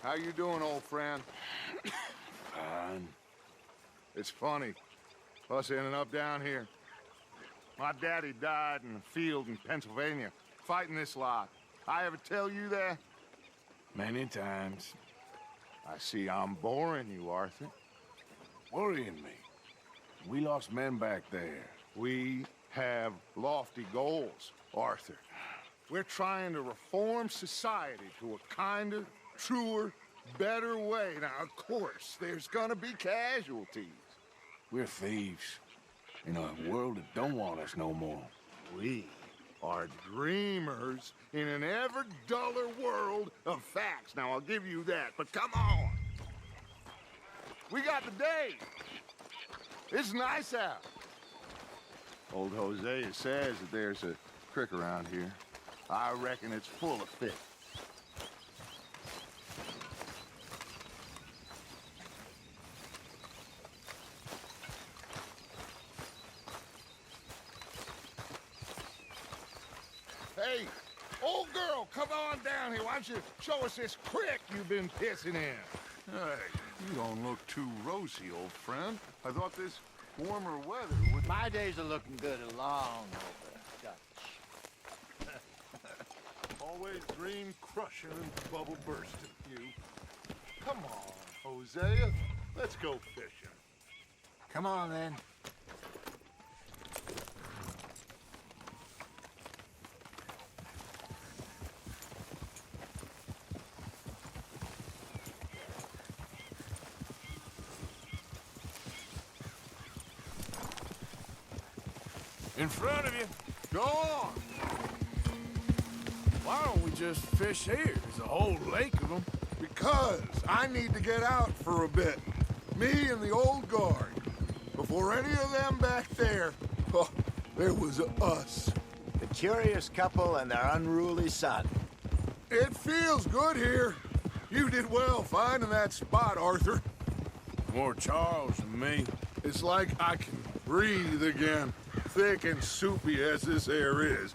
How you doing, old friend? Fine. It's funny, us ending up down here. My daddy died in a field in Pennsylvania, fighting this lot. I ever tell you that? Many times. I see I'm boring you, Arthur. Worrying me. We lost men back there. We have lofty goals, Arthur. We're trying to reform society to a kinder, truer, better way. Now, of course, there's gonna be casualties. We're thieves. In a world that don't want us no more. We are dreamers in an ever duller world of facts. Now, I'll give you that, but come on. We got the day. It's nice out. Old Hosea says that there's a creek around here. I reckon it's full of fish. Hey, old girl, come on down here. Why don't you show us this creek you've been pissing in? Hey, you don't look too rosy, old friend. I thought this warmer weather would... My days are looking good along over Dutch. Always dream crushing and bubble bursting, you. Come on, Hosea. Let's go fishing. Come on, then. In front of you. Go on. Why don't we just fish here? There's a whole lake of them. Because I need to get out for a bit. Me and the old guard. Before any of them back there, oh, there was us. The curious couple and their unruly son. It feels good here. You did well finding that spot, Arthur. More Charles than me. It's like I can breathe again. Thick and soupy as this air is.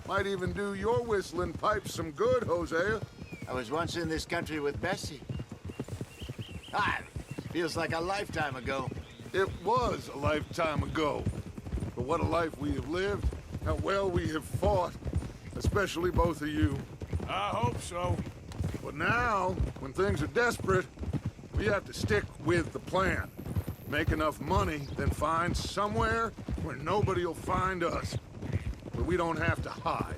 Might even do your whistling pipes some good, Hosea. I was once in this country with Bessie. Ah, feels like a lifetime ago. It was a lifetime ago. But what a life we have lived. How well we have fought. Especially both of you. I hope so. But now, when things are desperate, we have to stick with the plan. Make enough money, then find somewhere where nobody will find us. Where we don't have to hide.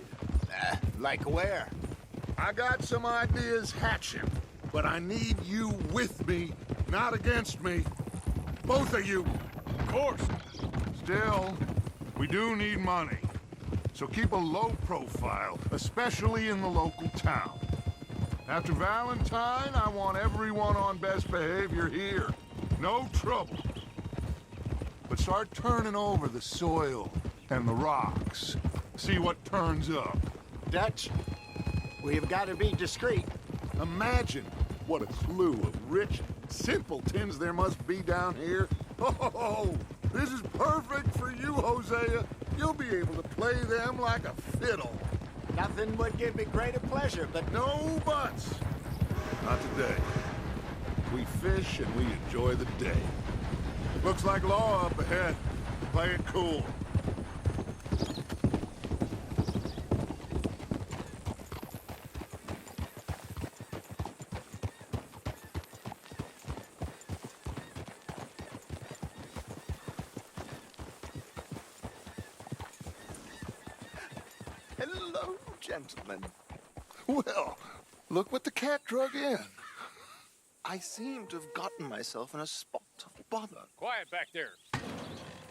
Like where? I got some ideas hatching, but I need you with me, not against me. Both of you. Of course. Still, we do need money. So keep a low profile, especially in the local town. After Valentine, I want everyone on best behavior here. No trouble. But start turning over the soil and the rocks. See what turns up. Dutch, we've got to be discreet. Imagine what a clue of rich simpletons there must be down here. Oh, this is perfect for you, Hosea. You'll be able to play them like a fiddle. Nothing would give me greater pleasure, but No buts. Not today. We fish and we enjoy the day. Looks like law up ahead. Play it cool. hello, gentlemen. Well, look what the cat drug in. I seem to have gotten myself in a spot of bother. Quiet back there.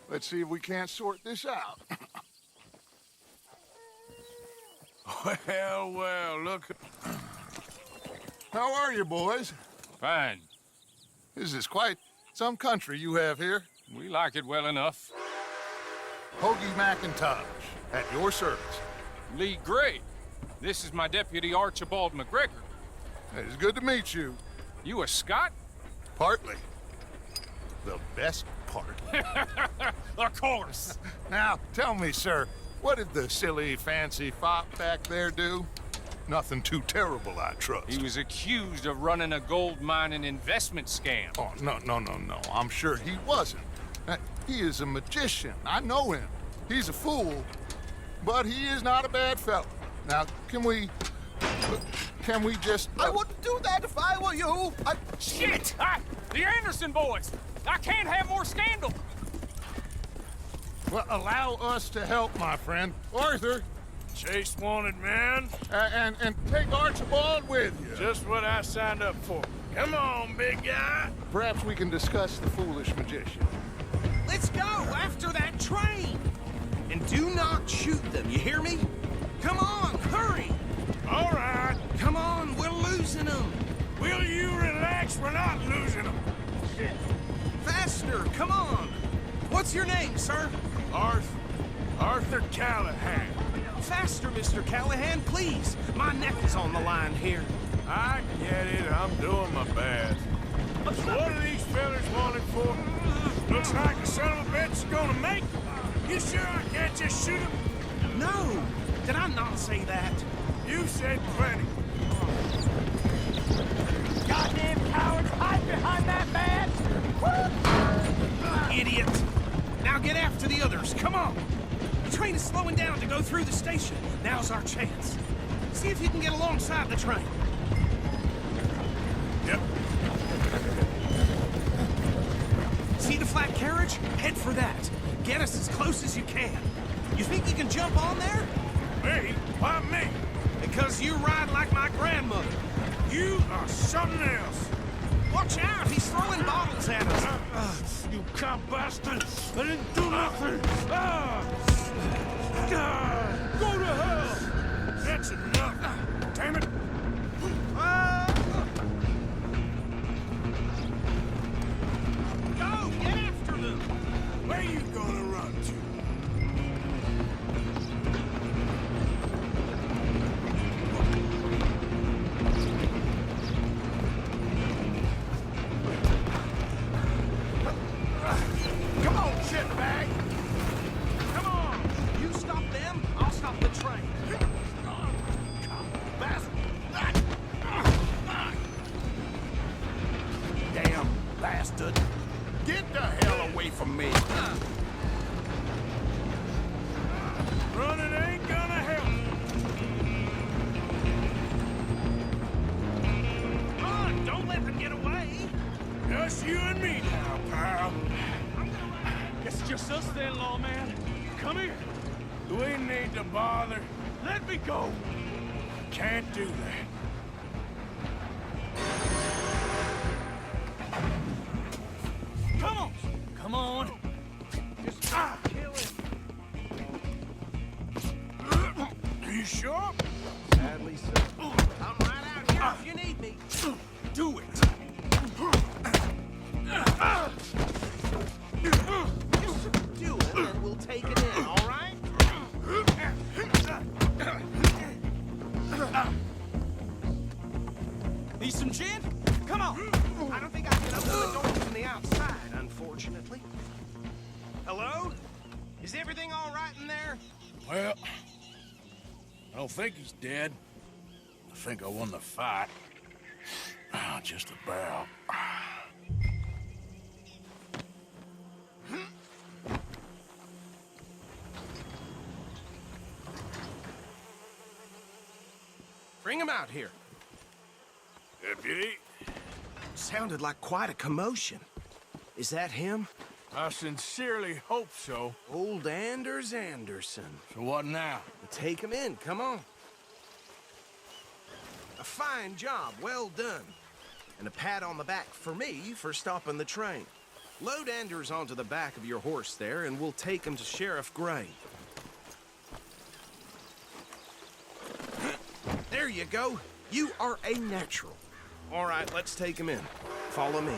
Let's see if we can't sort this out. Well, well, look. How are you, boys? Fine. This is quite some country you have here. We like it well enough. Hoagie McIntosh, at your service. Lee Gray. This is my deputy Archibald McGregor. It's good to meet you. You a Scot? Partly. The best part. Of course. Now, tell me, sir, what did the silly, fancy fop back there do? Nothing too terrible, I trust. He was accused of running a gold mining investment scam. Oh, no. I'm sure he wasn't. He is a magician. I know him. He's a fool, but he is not a bad fellow. Now, can we just... I wouldn't do that if I were you. Shit! The Anderson boys! I can't have more scandal! Well, allow us to help, my friend. Arthur. Chase wanted man. And take Archibald with you. Just what I signed up for. Come on, big guy. Perhaps we can discuss the foolish magician. Let's go after that train! And do not shoot them, you hear me? Come on, hurry! All right. Come on, we're losing them! Will you relax? We're not losing them. Faster, come on! What's your name, sir? Arthur Callahan. Faster, Mr. Callahan, please! My neck is on the line here. I get it. I'm doing my best. So what are these fellas wanted for? Looks like the son of a bitch is gonna make them. You sure I can't just shoot him? No! Did I not say that? You said plenty. Goddamn cowards, hide behind that badge! Idiot! Now get after the others, come on! The train is slowing down to go through the station. Now's our chance. See if you can get alongside the train. Yep. See the flat carriage? Head for that. Get us as close as you can. You think you can jump on there? Me? Why me? Because you ride like my grandmother. You are something else. Watch out, he's throwing bottles at us. You cop bastard! I didn't do nothing! Go to hell! That's enough! Damn it! Go, get after them! Where you gonna run to? Come on, shitbag! Come on! You stop them, I'll stop the train. Damn bastard. Get the hell away from me. Running ain't gonna help. Come on, don't let them get away. Just you and me now, pal. It's just us then, lawman. Come here. Do we need to bother? Let me go. Can't do that. Come on. Come on. Just kill it. Are you sure? Sadly, so. I'm right out here if you need me. Do it. Just do it, and we'll take it in, all right? Need some gin? Come on. I don't think I can open the door from the outside, unfortunately. Hello? Is everything all right in there? Well, I don't think he's dead. I think I won the fight. Just about. Bring him out here. Deputy, Sounded like quite a commotion. Is that him? I sincerely hope so. Old Anders Anderson. So what now? Take him in, come on. A fine job, well done. And a pat on the back for me for stopping the train. Load Anders onto the back of your horse there, and we'll take him to Sheriff Gray. There you go. You are a natural. All right, let's take him in. Follow me.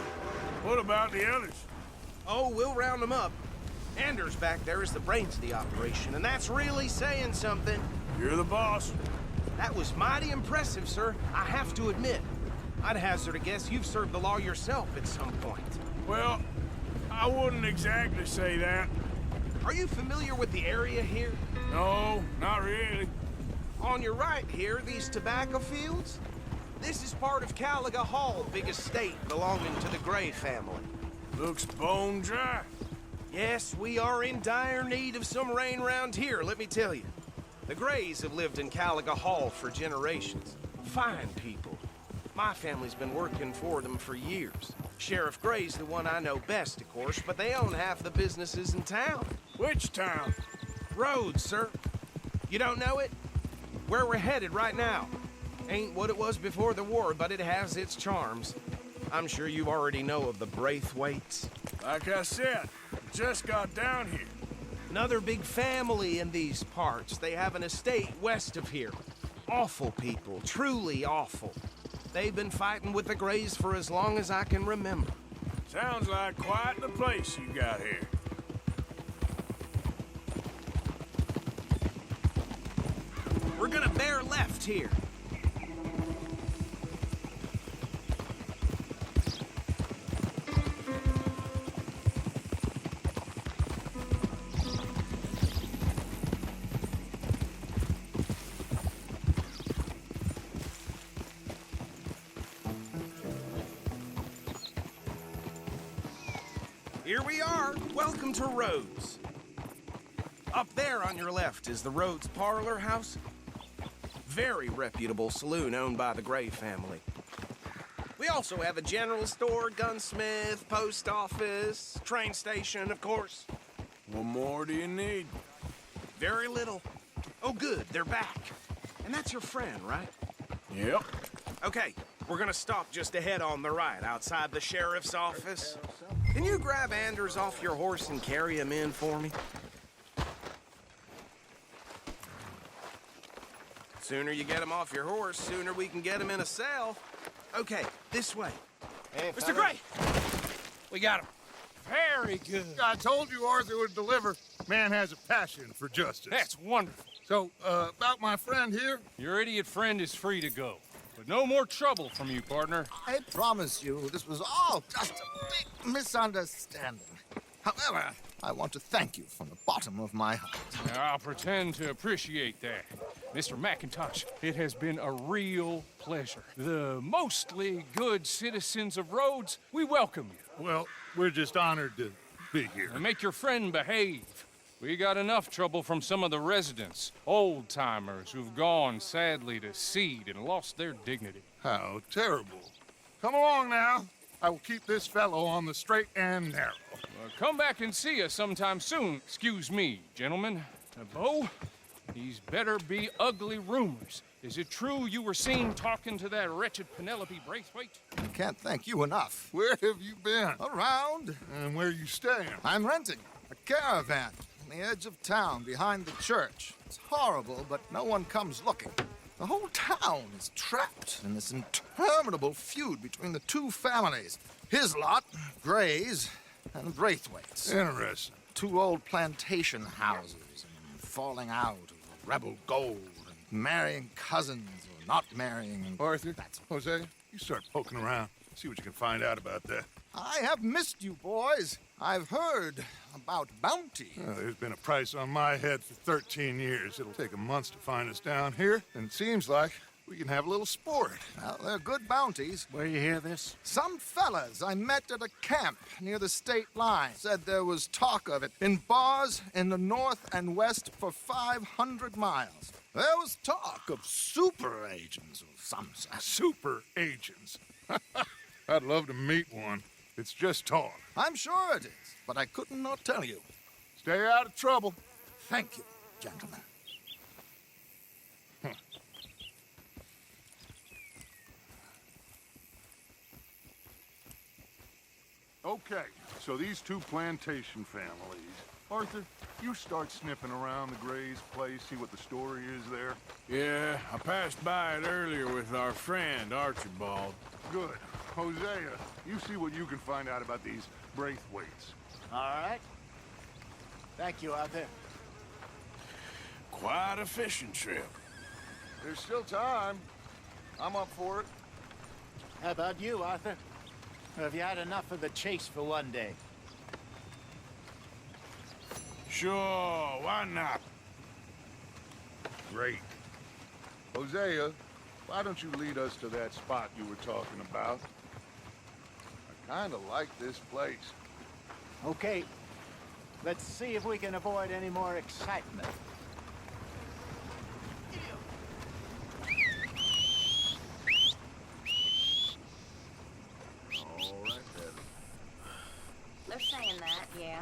What about the others? Oh, we'll round them up. Anders back there is the brains of the operation, and that's really saying something. You're the boss. That was mighty impressive, sir. I have to admit. I'd hazard a guess you've served the law yourself at some point. Well, I wouldn't exactly say that. Are you familiar with the area here? No, not really. On on your right here, these tobacco fields, this is part of Caliga Hall, big estate belonging to the Gray family. Looks bone dry. Yes, we are in dire need of some rain round here, let me tell you. The Grays have lived in Caliga Hall for generations. Fine people. My family's been working for them for years. Sheriff Gray's the one I know best, of course, but they own half the businesses in town. Which town? Rhodes, sir. You don't know it? Where we're headed right now. Ain't what it was before the war, but it has its charms. I'm sure you already know of the Braithwaites. Like I said, just got down here. Another big family in these parts. They have an estate west of here. Awful people, truly awful. They've been fighting with the Grays for as long as I can remember. Sounds like quite the place you got here. We're gonna bear left here. Here we are. Welcome to Rhodes. Up there on your left is the Rhodes Parlor House. Very reputable saloon owned by the Gray family. We also have a general store, gunsmith, post office, train station, of course. What more do you need? Very little. Oh, good, they're back. And that's your friend, right? Yep. Okay, we're gonna stop just ahead on the right, outside the sheriff's office. Can you grab Anders off your horse and carry him in for me? Sooner you get him off your horse, sooner we can get him in a cell. Okay, this way. Hey, Mr. Gray! We got him. Very good. I told you Arthur would deliver. Man has a passion for justice. That's wonderful. So, about my friend here? Your idiot friend is free to go. But no more trouble from you, partner. I promise you, this was all just a big misunderstanding. However, I want to thank you from the bottom of my heart. I'll pretend to appreciate that. Mr. McIntosh, it has been a real pleasure. The mostly good citizens of Rhodes, we welcome you. Well, we're just honored to be here. And make your friend behave. We got enough trouble from some of the residents, old-timers who've gone, sadly, to seed and lost their dignity. How terrible. Come along now. I will keep this fellow on the straight and narrow. Come back and see us sometime soon. Excuse me, gentlemen. Bo, these better be ugly rumors. Is it true you were seen talking to that wretched Penelope Braithwaite? I can't thank you enough. Where have you been? Around, And where you staying? I'm renting a caravan on the edge of town behind the church. It's horrible, but no one comes looking. The whole town is trapped in this interminable feud between the two families. His lot, Gray's, and Braithwaite's. Interesting. Two old plantation houses, and falling out of rebel gold, and marrying cousins or not marrying. And Arthur, Jose, you start poking around. See what you can find out about that. I have missed you, boys. I've heard about bounty. Well, there's been a price on my head for 13 years. It'll take a month to find us down here, and it seems like we can have a little sport. Well, they're good bounties. Where you hear this? Some fellas I met at a camp near the state line said there was talk of it in bars in the north and west for 500 miles. There was talk of super agents of some sort. Super agents. I'd love to meet one. It's just talk. I'm sure it is, but I couldn't not tell you. Stay out of trouble. Thank you, gentlemen. Okay, so these two plantation families. Arthur, you start sniffing around the Gray's place, see what the story is there. Yeah, I passed by it earlier with our friend, Archibald. Good. Hosea, you see what you can find out about these Braithwaites. All right. Thank you, Arthur. Quite a fishing trip. There's still time. I'm up for it. How about you, Arthur? Or have you had enough of the chase for one day? Sure, why not? Great. Hosea, why don't you lead us to that spot you were talking about? I kinda like this place. Okay. Let's see if we can avoid any more excitement. All right, then. They're saying that, yeah.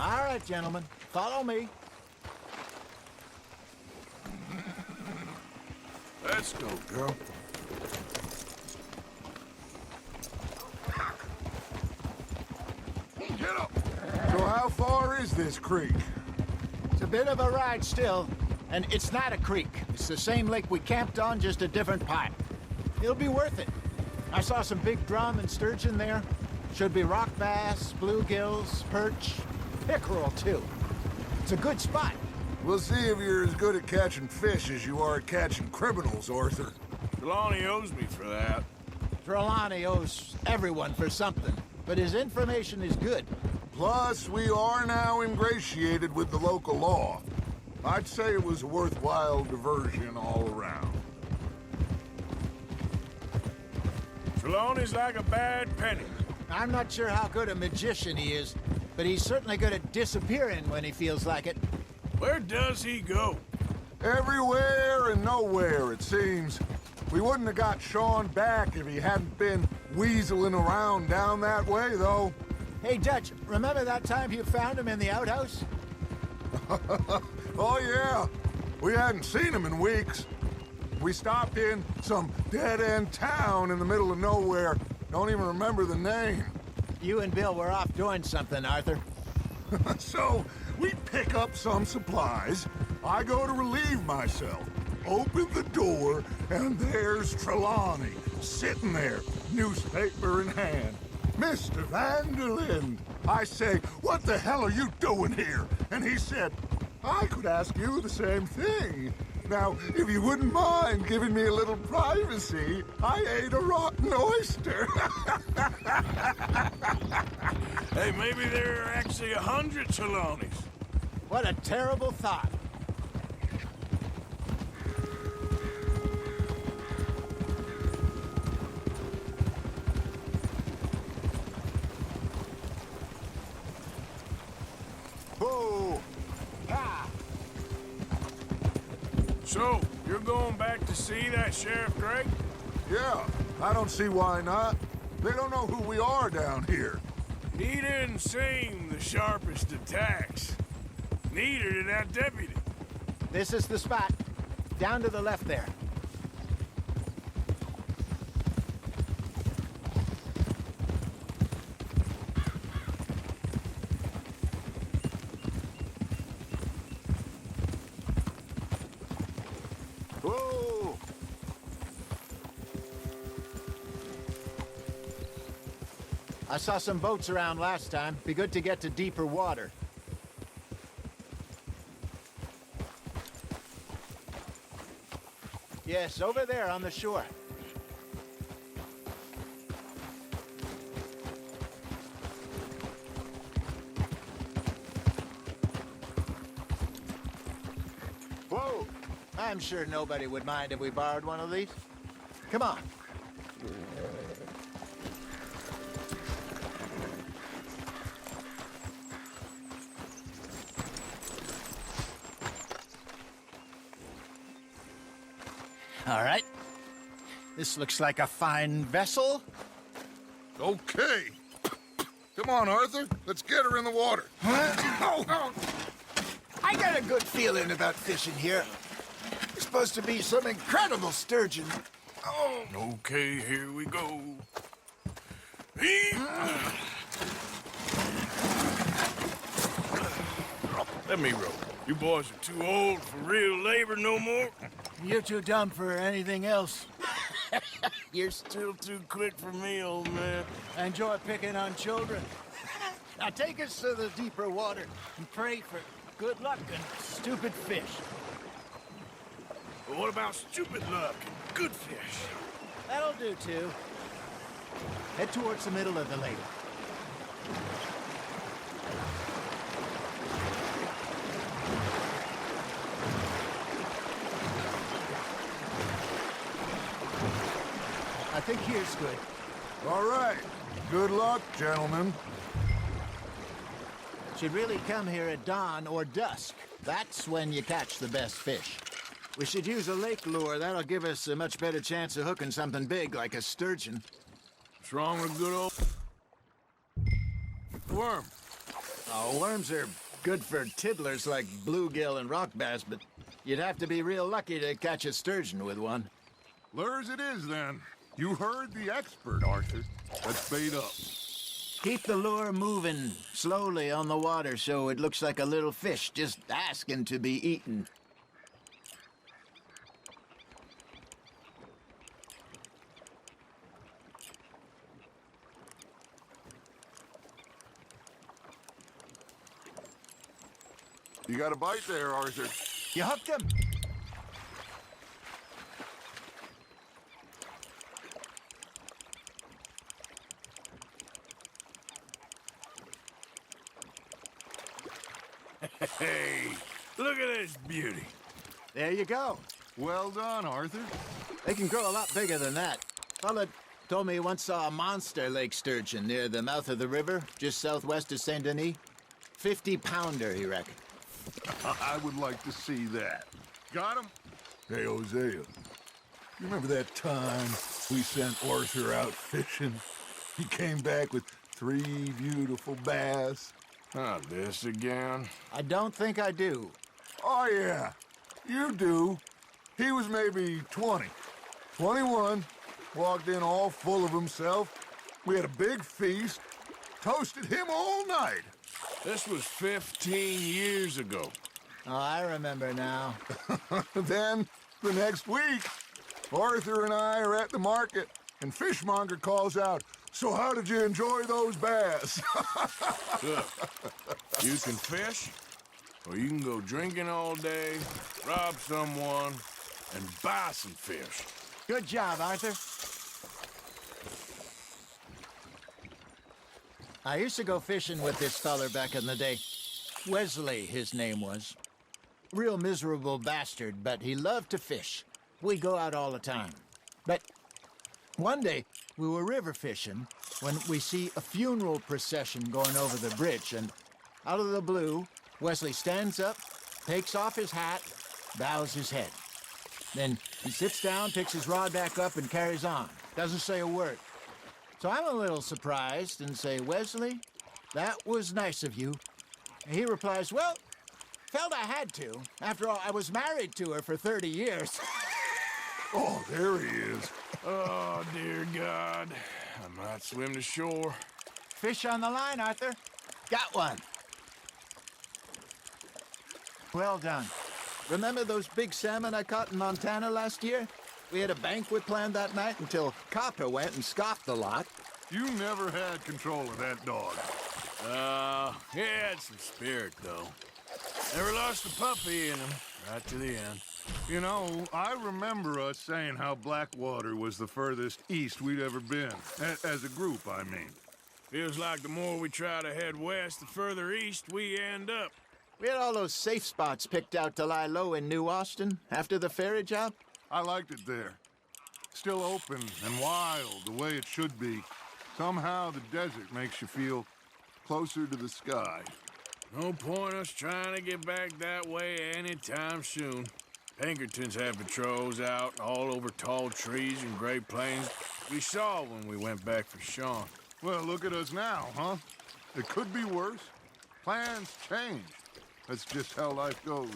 All right, gentlemen. Follow me. Let's go, girl. Get up! So how far is this creek? It's a bit of a ride still, and it's not a creek. It's the same lake we camped on, just a different pipe. It'll be worth it. I saw some big drum and sturgeon there. Should be rock bass, bluegills, perch, pickerel too. It's a good spot. We'll see if you're as good at catching fish as you are at catching criminals, Arthur. Trelawney owes me for that. Trelawney owes everyone for something, but his information is good. Plus, we are now ingratiated with the local law. I'd say it was a worthwhile diversion all around. Trelawney's like a bad penny. I'm not sure how good a magician he is, but he's certainly good at disappearing when he feels like it. Where does he go? Everywhere and nowhere, it seems. We wouldn't have got Sean back if he hadn't been weaseling around down that way, though. Hey, Dutch, remember that time you found him in the outhouse? Oh, yeah. We hadn't seen him in weeks. We stopped in some dead-end town in the middle of nowhere. Don't even remember the name. You and Bill were off doing something, Arthur. So, we pick up some supplies. I go to relieve myself. Open the door, and there's Trelawney, sitting there, newspaper in hand. Mr. Van der Linde. I say, what the hell are you doing here? And he said, I could ask you the same thing. Now, if you wouldn't mind giving me a little privacy, I ate a rotten oyster. Hey, maybe there are actually 100 Trelawneys. What a terrible thought. Whoa! Ah! So, you're going back to see that Sheriff Drake? Yeah, I don't see why not. They don't know who we are down here. He didn't seem the sharpest attacks. Neither did that deputy. This is the spot. Down to the left there. Whoa! I saw some boats around last time. Be good to get to deeper water. Yes, over there on the shore. Whoa! I'm sure nobody would mind if we borrowed one of these. Come on. All right. This looks like a fine vessel. Okay. Come on, Arthur. Let's get her in the water. I got a good feeling about fishing here. There's supposed to be some incredible sturgeon. Oh, Okay, here we go. Let me row. You boys are too old for real labor no more. you're too dumb for anything else. You're still too quick for me, old man. I enjoy picking on children. Now take us to the deeper water and pray for good luck and stupid fish. But what about stupid luck and good fish? That'll do, too. Head towards the middle of the lake. I think here's good. All right. Good luck, gentlemen. Should really come here at dawn or dusk. That's when you catch the best fish. We should use a lake lure. That'll give us a much better chance of hooking something big like a sturgeon. What's wrong with a good old worm? Oh, worms are good for tiddlers like bluegill and rock bass, but you'd have to be real lucky to catch a sturgeon with one. Lures it is, then. You heard the expert, Arthur. Let's bait up. Keep the lure moving slowly on the water so it looks like a little fish just asking to be eaten. You got a bite there, Arthur. You hooked him? Hey, look at this beauty. There you go. Well done, Arthur. They can grow a lot bigger than that. Fella told me he once saw a monster lake sturgeon near the mouth of the river, just southwest of Saint Denis. 50-pounder, he reckoned. I would like to see that. Got him? Hey, Hosea. You remember that time we sent Arthur out fishing? He came back with 3 beautiful bass. Not this again. I don't think I do. Oh, yeah. You do. He was maybe 20. 21. Walked in all full of himself. We had a big feast. Toasted him all night. This was 15 years ago. Oh, I remember now. Then, the next week, Arthur and I are at the market, and Fishmonger calls out, "So how did you enjoy those bass?" Look, you can fish, or you can go drinking all day, rob someone, and buy some fish. Good job, Arthur. I used to go fishing with this feller back in the day. Wesley, his name was. Real miserable bastard, but he loved to fish. We go out all the time. But one day, we were river fishing when we see a funeral procession going over the bridge, and out of the blue, Wesley stands up, takes off his hat, bows his head. Then he sits down, picks his rod back up, and carries on. Doesn't say a word. So I'm a little surprised and say, "Wesley, that was nice of you." And he replies, "Well, felt I had to. After all, I was married to her for 30 years. Oh, there he is. Oh, dear God. I might swim to shore. Fish on the line, Arthur. Got one. Well done. Remember those big salmon I caught in Montana last year? We had a banquet planned that night until Copper went and scoffed the lot. You never had control of that dog. He had some spirit, though. Never lost a puppy in him, right to the end. You know, I remember us saying how Blackwater was the furthest east we'd ever been. As a group, I mean. Feels like the more we try to head west, the further east we end up. We had all those safe spots picked out to lie low in New Austin after the ferry job. I liked it there. Still open and wild, the way it should be. Somehow the desert makes you feel closer to the sky. No point us trying to get back that way anytime soon. Pinkertons have patrols out all over tall trees and Great Plains. We saw when we went back for Sean. Well, look at us now, huh? It could be worse. Plans change. That's just how life goes.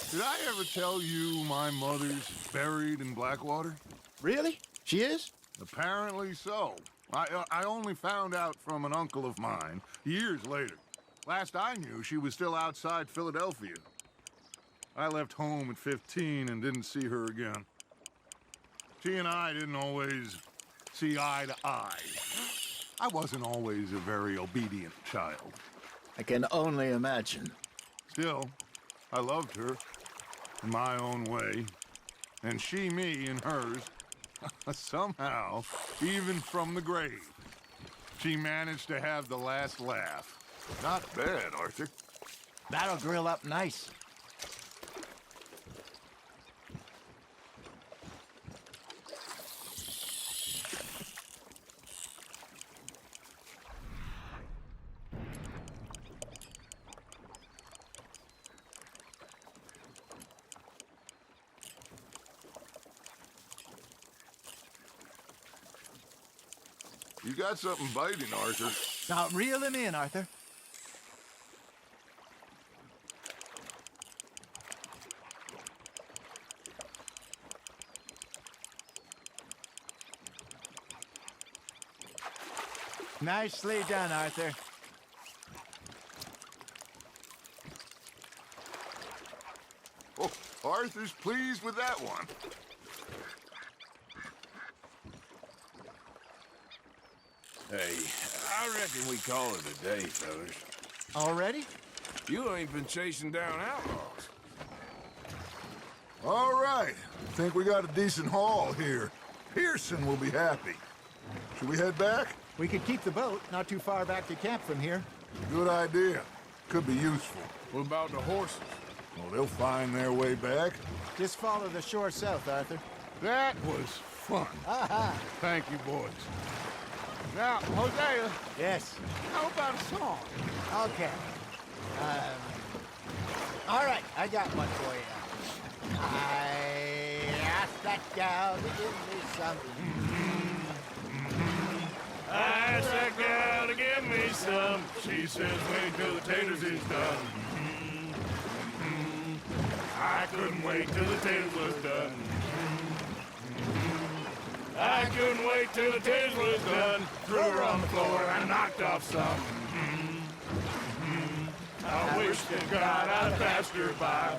Did I ever tell you my mother's buried in Blackwater? Really? She is? Apparently so. I only found out from an uncle of mine years later. Last I knew, she was still outside Philadelphia. I left home at 15 and didn't see her again. She and I didn't always see eye to eye. I wasn't always a very obedient child. I can only imagine. Still, I loved her in my own way, and she me in hers. Somehow, even from the grave, she managed to have the last laugh. Not bad, Arthur. That'll grill up nice. You got something biting, Arthur. Now reel him in, Arthur. Nicely done, Arthur. Oh, Arthur's pleased with that one. Hey, I reckon we call it a day, fellas. Already? You ain't been chasing down outlaws. All right. Think we got a decent haul here. Pearson will be happy. Should we head back? We could keep the boat not too far back to camp from here. Good idea. Could be useful. What about the horses? Well, they'll find their way back. Just follow the shore south, Arthur. That was fun. Aha! Thank you, boys. Now, Hosea, Yes. how about a song? Okay. All right, I got one for you. I asked that gal to give me some. I asked that gal to give me some. She says wait till the taters is done. I couldn't wait till the taters was done. I couldn't wait till the taters was done. Threw her on the floor and knocked off some. I wish to God I'd passed her by.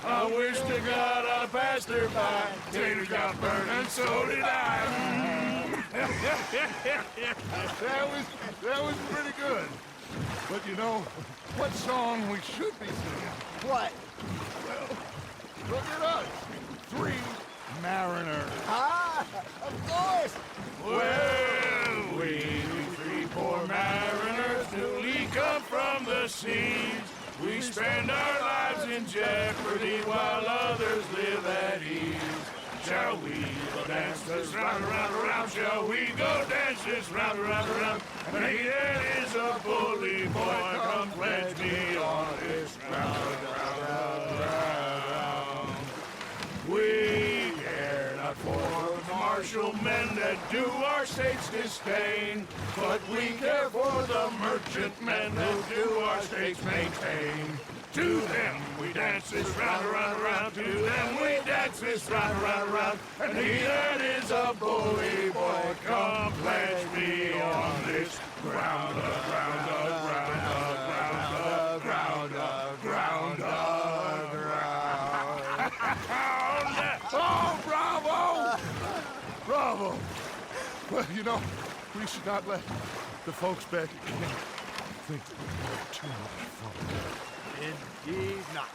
I wish to God I'd passed her by. Taters got burned and so did I. That was pretty good. But you know, what song we should be singing? What? Well, look at us. 3 mariners. Ah, of course. Well, we 3 poor mariners newly come from the seas. We spend our lives in jeopardy while others live at ease. Shall we go dance this round, around, around? Shall we go dance this round, around, around? And he that is a bully boy, come pledge me on this round, round, round. We care not for the martial men that do our state's disdain, but we care for the merchant men that do our state's maintain. To them we dance this round, around, around. To them we dance this round, around, around. And he that is a bully boy, come pledge me on this ground, ground, ground, ground, ground, ground, ground. Oh, bravo! Bravo! Well, you know, we should not let the folks back at camp think that we have too much fun. Indeed not.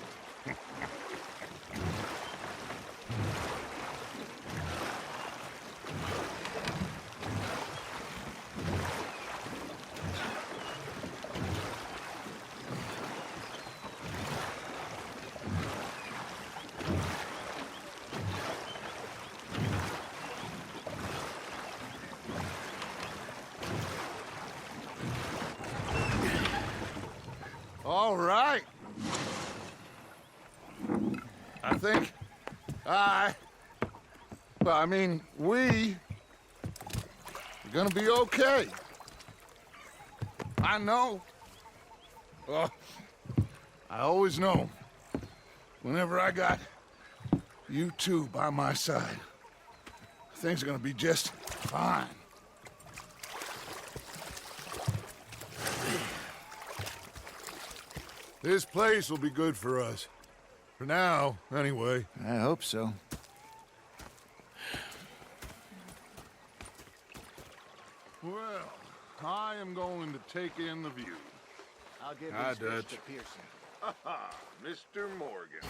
All right. I think we are gonna be okay. I know. I always know. Whenever I got you two by my side, things are gonna be just fine. This place will be good for us. For now, anyway. I hope so. Well, I am going to take in the view. I'll give Hi, this fish Dutch. to Pearson. Mr. Morgan.